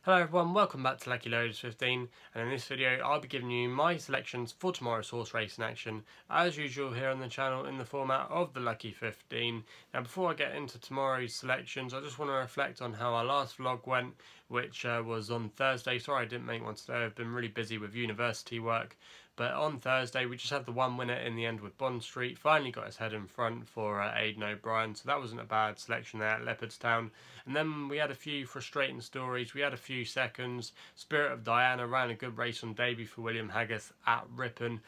Hello everyone, welcome back to Lucky15, and in this video I'll be giving you my selections for tomorrow's horse race in action, as usual here on the channel in the format of the Lucky 15. Now before I get into tomorrow's selections, I just want to reflect on how our last vlog went, which was on Thursday. Sorry I didn't make one today, I've been really busy with university work. But on Thursday we just had the one winner in the end with Bond Street, finally got his head in front for Aidan O'Brien, so that wasn't a bad selection there at Leopardstown. And then we had a few frustrating stories, we had a few seconds. Spirit of Diana ran a good race on debut for William Haggis at Ripon.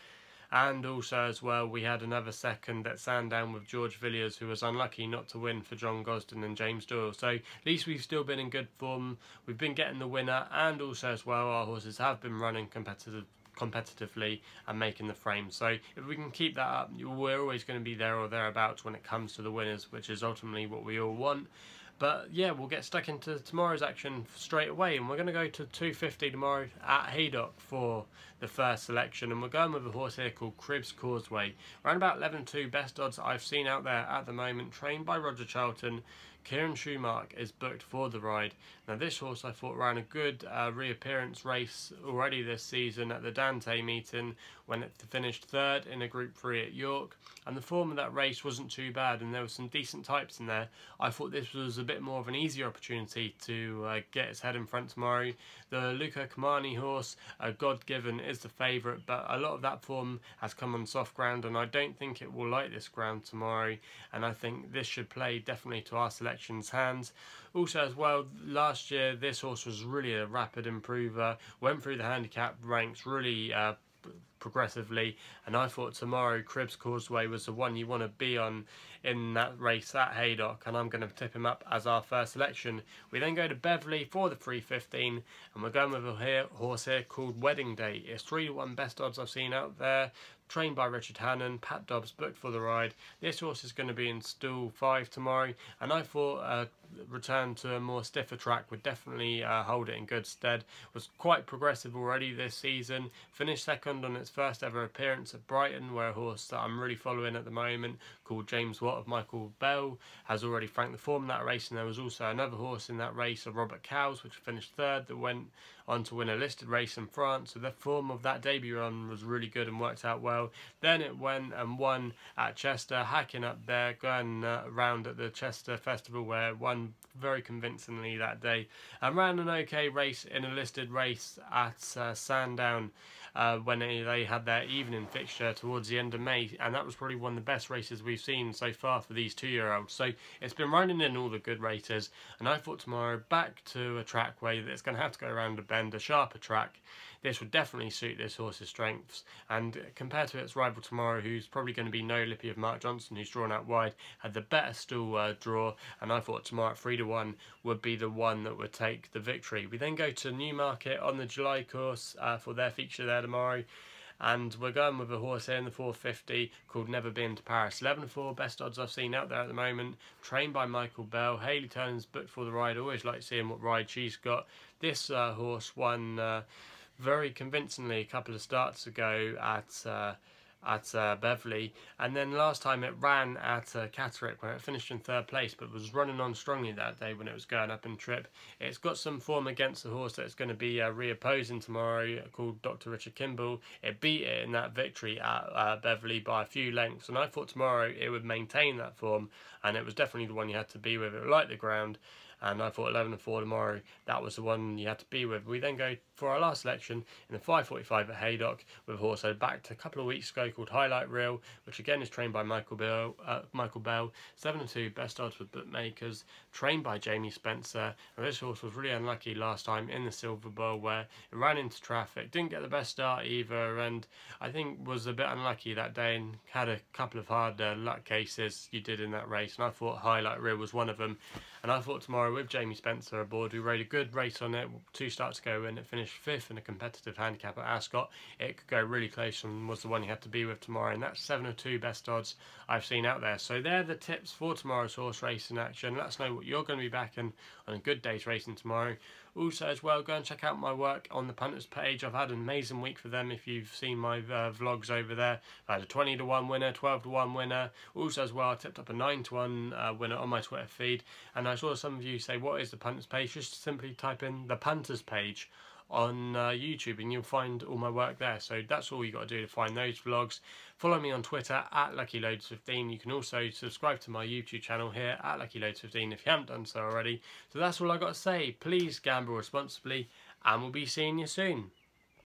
And also as well we had another second at Sandown with George Villiers, who was unlucky not to win for John Gosden and James Doyle. So at least we've still been in good form, we've been getting the winner, and also as well our horses have been running competitively and making the frame. So if we can keep that up, we're always going to be there or thereabouts when it comes to the winners, which is ultimately what we all want. But yeah, we'll get stuck into tomorrow's action straight away, and we're going to go to 250 tomorrow at Haydock for the first selection, and we're going with a horse here called Cribs Causeway. Around about 11-2 best odds I've seen out there at the moment, trained by Roger Charlton. Kieran Schumacher is booked for the ride. Now this horse I thought ran a good reappearance race already this season at the Dante meeting when it finished third in a Group 3 at York, and the form of that race wasn't too bad and there were some decent types in there. I thought this was a bit more of an easier opportunity to get his head in front tomorrow. The Luca Kamani horse, God Given, is the favourite, but a lot of that form has come on soft ground and I don't think it will like this ground tomorrow, and I think this should play definitely to our selection's hands. Also as well, last year this horse was really a rapid improver, went through the handicap ranks really progressively, and I thought tomorrow Cribs Causeway was the one you want to be on in that race at Haydock, and I'm going to tip him up as our first selection. We then go to Beverley for the 315, and we're going with a horse here called Wedding Day. It's 3-1 best odds I've seen out there, trained by Richard Hannon. Pat Dobbs booked for the ride. This horse is going to be in stall 5 tomorrow, and I thought return to a more stiffer track would definitely hold it in good stead. Was quite progressive already this season, finished second on its first ever appearance at Brighton, where a horse that I'm really following at the moment called James Watt of Michael Bell has already franked the form in that race. And there was also another horse in that race of Robert Cowes, which finished third, that went on to win a listed race in France. So the form of that debut run was really good and worked out well. Then it went and won at Chester, hacking up there, going around at the Chester Festival, where it won very convincingly that day, and ran an okay race in a listed race at Sandown when they had their evening fixture towards the end of May, and that was probably one of the best races we've seen so far for these 2-year-olds. So it's been running in all the good races, and I thought tomorrow, back to a track where it's going to have to go around a bend, a sharper track, this would definitely suit this horse's strengths. And compared to its rival tomorrow, who's probably going to be No Lippy of Mark Johnson, who's drawn out wide, had the better stall draw, and I thought tomorrow at 3-1 would be the one that would take the victory. We then go to Newmarket on the July course for their feature there tomorrow, and we're going with a horse here in the 450 called Neverbeentoparis. 11-4 best odds I've seen out there at the moment, trained by Michael Bell. Hayley Turner's booked for the ride. I always like seeing what ride she's got. This horse won very convincingly a couple of starts ago at Beverley, and then last time it ran at Catterick where it finished in 3rd place, but was running on strongly that day when it was going up in trip. It's got some form against the horse that's going to be reopposing tomorrow called Dr. Richard Kimball. It beat it in that victory at Beverley by a few lengths, and I thought tomorrow it would maintain that form, and it was definitely the one you had to be with. It liked the ground, and I thought 11-4 tomorrow, that was the one you had to be with. We then go for our last selection in the 545 at Haydock with a horse I backed a couple of weeks ago called Highlight Reel, which again is trained by Michael Bell. 7-2 best odds with bookmakers, trained by Jamie Spencer. And this horse was really unlucky last time in the Silver Bowl, where it ran into traffic, didn't get the best start either, and I think was a bit unlucky that day and had a couple of hard luck cases you did in that race, and I thought Highlight Reel was one of them. And I thought tomorrow with Jamie Spencer aboard, we rode a good race on it 2 starts ago and it finished 5th in a competitive handicap at Ascot. It could go really close and was the one you had to be with tomorrow, and that's 7-2 best odds I've seen out there. So they're the tips for tomorrow's horse racing action. Let us know what you're going to be backing on a good day's racing tomorrow. Also as well, go and check out my work on the punters page. I've had an amazing week for them if you've seen my vlogs over there. I had a 20-1 winner, 12-1 winner. Also as well, I tipped up a 9-1 winner on my Twitter feed, and I saw some of you say what is the punters page, just simply type in the punters page on YouTube and you'll find all my work there. So that's all you got to do to find those vlogs. Follow me on Twitter at LuckyLoads15. You can also subscribe to my YouTube channel here at LuckyLoads15 if you haven't done so already. So that's all I got to say. Please gamble responsibly and we'll be seeing you soon.